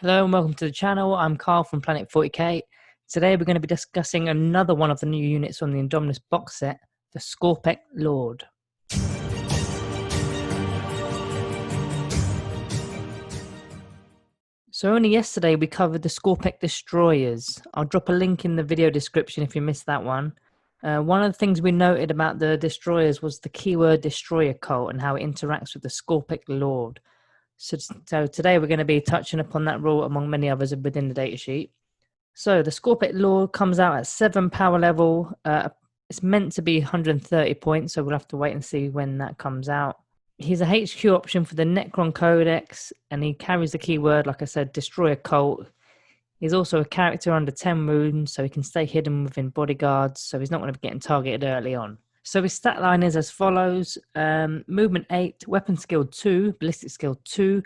Hello and welcome to the channel. I'm Carl from Planet 40k. Today we're going to be discussing another one of the new units from the Indomitus box set, the Skorpekh Lord. So only yesterday we covered the Skorpekh Destroyers. I'll drop a link in the video description if you missed that one. One of the things we noted about the Destroyers was the keyword Destroyer cult and how it interacts with the Skorpekh Lord. So today we're going to be touching upon that rule among many others within the datasheet. So the Skorpekh Lord comes out at 7 power level. It's meant to be 130 points, so we'll have to wait and see when that comes out. He's a HQ option for the Necron Codex, and he carries the keyword, like I said, Destroyer Cult. He's also a character under 10 wounds, so he can stay hidden within bodyguards, so he's not going to be getting targeted early on. So his stat line is as follows: movement 8, weapon skill 2, ballistic skill 2,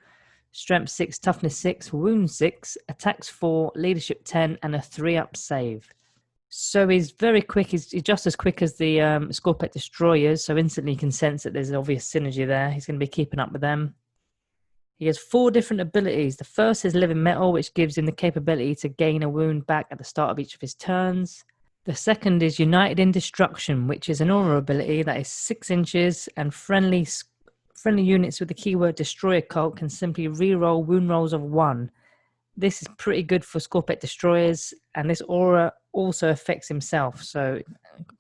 strength 6, toughness 6, wound 6, attacks 4, leadership 10, and a 3-up save. So he's very quick. He's just as quick as the Skorpekh Destroyers, so instantly you can sense that there's an obvious synergy there. He's going to be keeping up with them. He has 4 different abilities. The first is Living Metal, which gives him the capability to gain a wound back at the start of each of his turns. The second is United in Destruction, which is an aura ability that is 6 inches, and friendly units with the keyword Destroyer Cult can simply reroll wound rolls of 1. This is pretty good for Skorpekh Destroyers, and this aura also affects himself, so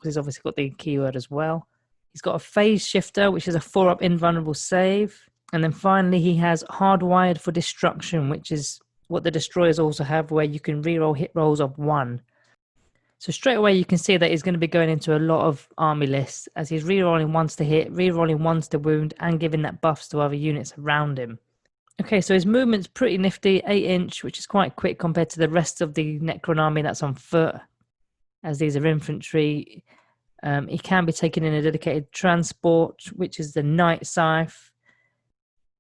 he's obviously got the keyword as well. He's got a Phase Shifter, which is a 4-up invulnerable save. And then finally, he has Hardwired for Destruction, which is what the Destroyers also have, where you can reroll hit rolls of 1. So straight away, you can see that he's going to be going into a lot of army lists, as he's rerolling ones to hit, rerolling ones to wound, and giving that buffs to other units around him. Okay, so his movement's pretty nifty, 8 inch, which is quite quick compared to the rest of the Necron army that's on foot, as these are infantry. He can be taken in a dedicated transport, which is the Night Scythe,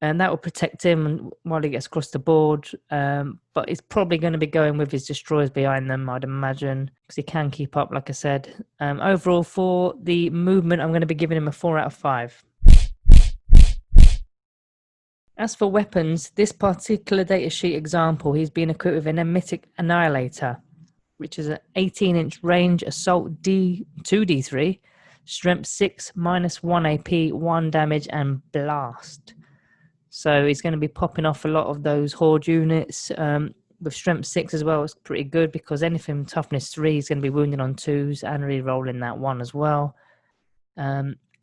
and that will protect him while he gets across the board. But he's probably going to be going with his Destroyers behind them, I'd imagine, because he can keep up, like I said. Overall, for the movement, I'm going to be giving him a 4 out of 5. As for weapons, this particular datasheet example, he's been equipped with an Mythic Annihilator, which is an 18-inch range assault 2d3, strength 6, -1 AP, 1 damage, and blast. So he's going to be popping off a lot of those horde units. With strength 6 as well, it's pretty good because anything toughness 3 is going to be wounding on 2s and re-rolling that 1 as well.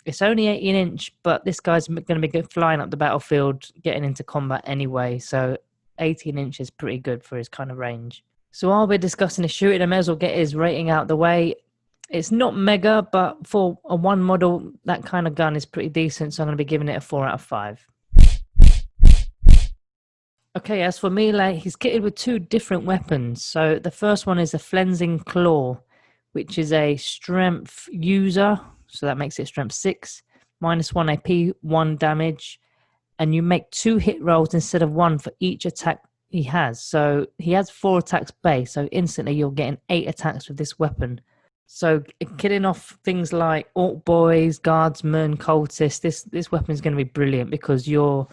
It's only 18 inch, but this guy's going to be flying up the battlefield, getting into combat anyway. So 18 inch is pretty good for his kind of range. So while we're discussing the shooting, I may as well get his rating out the way. It's not mega, but for a 1 model, that kind of gun is pretty decent. So I'm going to be giving it a 4 out of 5. Okay, as for melee, he's kitted with 2 different weapons. So the first one is a Flensing Claw, which is a strength user. So that makes it strength 6, -1 AP, 1 damage. And you make 2 hit rolls instead of 1 for each attack he has. So he has 4 attacks base. So instantly you're getting 8 attacks with this weapon. So killing off things like Orc Boys, Guardsmen, Cultists, this weapon is going to be brilliant because you're,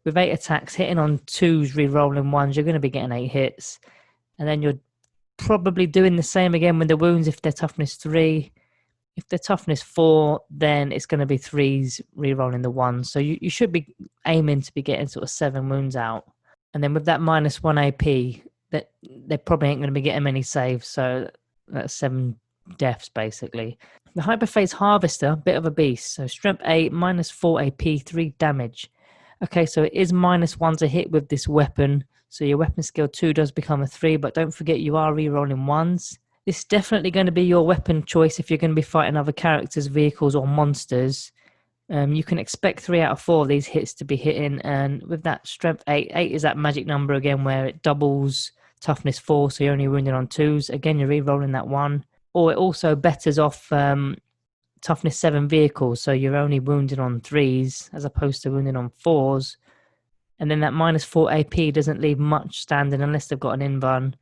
with 8 attacks, hitting on 2s, re-rolling 1s, you're going to be getting 8 hits. And then you're probably doing the same again with the wounds if they're toughness 3. If they're toughness 4, then it's going to be 3s, re-rolling the 1s. So you should be aiming to be getting sort of 7 wounds out. And then with that -1 AP, that they probably ain't going to be getting many saves. So that's 7 deaths basically. The Hyperphase Harvester, bit of a beast. So strength 8, -4 AP, 3 damage. Okay, so it is -1 to hit with this weapon. So your weapon skill 2 does become a 3, but don't forget you are re-rolling 1s. This is definitely going to be your weapon choice if you're going to be fighting other characters, vehicles, or monsters. You can expect 3 out of 4 of these hits to be hitting, and with that strength 8, 8 is that magic number again where it doubles toughness 4, so you're only wounding on 2s. Again, you're re-rolling that 1. Or it also betters off toughness 7 vehicles, so you're only wounding on 3s as opposed to wounding on 4s. And then that -4 AP doesn't leave much standing unless they've got an invuln.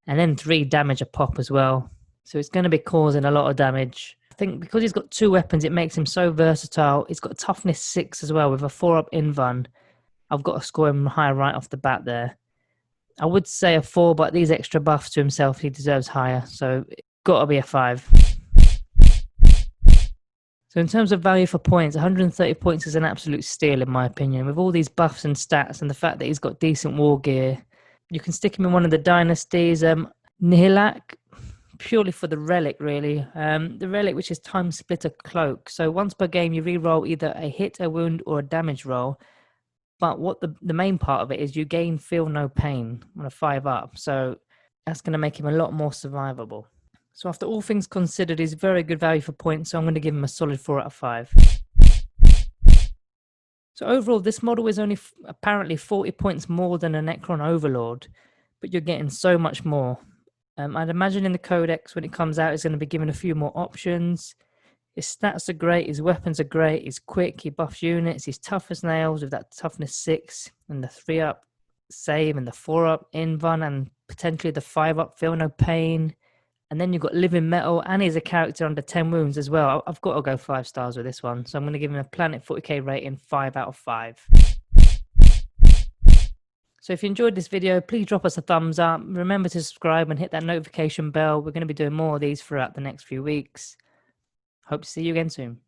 And then 3 damage a pop as well. So it's going to be causing a lot of damage. I think because he's got 2 weapons, it makes him so versatile. He's got a toughness 6 as well with a 4-up invuln. I've got to score him high right off the bat there. I would say a 4, but these extra buffs to himself, he deserves higher. So got to be a 5. So in terms of value for points, 130 points is an absolute steal in my opinion. With all these buffs and stats and the fact that he's got decent war gear, you can stick him in one of the dynasties. Nihilak, purely for the relic really. The relic, which is Time Splitter Cloak. So once per game you re-roll either a hit, a wound, or a damage roll. But what the main part of it is you gain Feel No Pain on a 5 up. So that's going to make him a lot more survivable. So after all things considered, he's very good value for points, so I'm going to give him a solid 4 out of 5. So overall, this model is only apparently 40 points more than a Necron Overlord, but you're getting so much more. I'd imagine in the Codex, when it comes out, it's going to be given a few more options. His stats are great, his weapons are great, he's quick, he buffs units, he's tough as nails with that Toughness 6, and the 3-up save, and the 4-up invuln, and potentially the 5-up Feel No Pain. And then you've got Living Metal, and he's a character under 10 wounds as well. I've got to go 5 stars with this one. So I'm going to give him a Planet 40k rating 5 out of 5. So if you enjoyed this video, please drop us a thumbs up. Remember to subscribe and hit that notification bell. We're going to be doing more of these throughout the next few weeks. Hope to see you again soon.